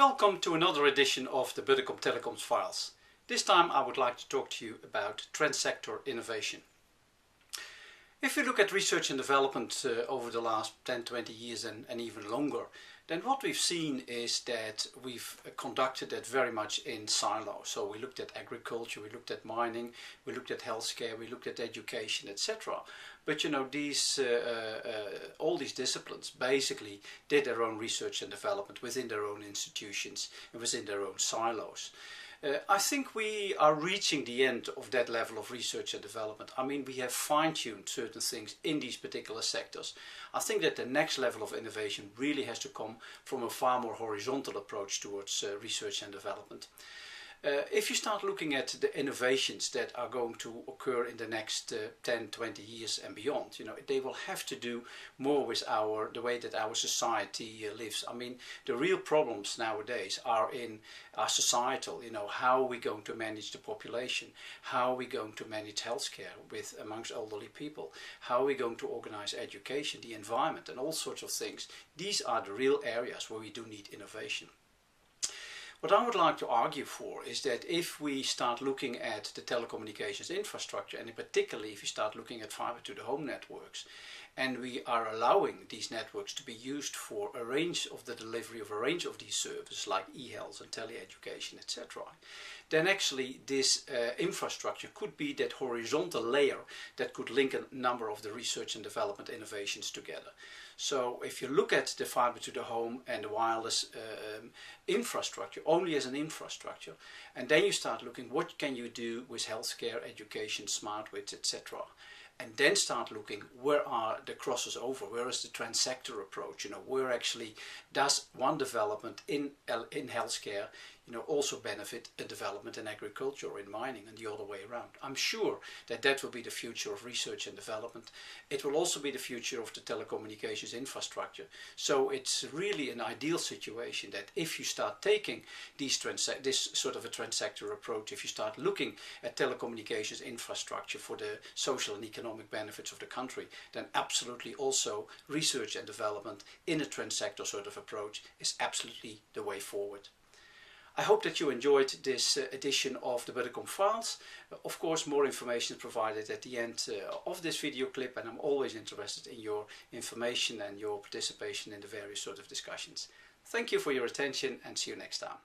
Welcome to another edition of the Buddicom Telecoms Files. This time I would like to talk to you about trans-sector innovation. If we look at research and development over the last 10-20 years and even longer, then what we've seen is that we've conducted that very much in silos. So we looked at agriculture, we looked at mining, we looked at healthcare, we looked at education, etc. But you know, all these disciplines basically did their own research and development within their own institutions and within their own silos. I think we are reaching the end of that level of research and development. I mean, we have fine-tuned certain things in these particular sectors. I think that the next level of innovation really has to come from a far more horizontal approach towards research and development. If you start looking at the innovations that are going to occur in the next 10-20 years and beyond, you know, they will have to do more with the way that our society lives. I mean, the real problems nowadays are in our societal, you know, how are we going to manage the population? How are we going to manage healthcare amongst elderly people? How are we going to organize education, the environment, and all sorts of things? These are the real areas where we do need innovation. What I would like to argue for is that if we start looking at the telecommunications infrastructure, and in particularly if you start looking at fiber to the home networks, and we are allowing these networks to be used for a range of the delivery of a range of these services like e-health and tele-education, etc., then actually this infrastructure could be that horizontal layer that could link a number of the research and development innovations together. So if you look at the fiber to the home and the wireless infrastructure only as an infrastructure, and then you start looking what can you do with healthcare, education, smart grids, etc., and then start looking where are the crosses over, where is the trans-sector approach, you know, where actually does one development in healthcare, you know, also benefit a development in agriculture or in mining and the other way around. I'm sure that that will be the future of research and development. It will also be the future of the telecommunications infrastructure. So it's really an ideal situation that if you start taking this sort of a trans-sector approach, if you start looking at telecommunications infrastructure for the social and economic benefits of the country, then absolutely also research and development in a trans-sector sort of approach is absolutely the way forward. I hope that you enjoyed this edition of the Buddicom Files. Of course, more information is provided at the end of this video clip, and I'm always interested in your information and your participation in the various sort of discussions. Thank you for your attention and see you next time.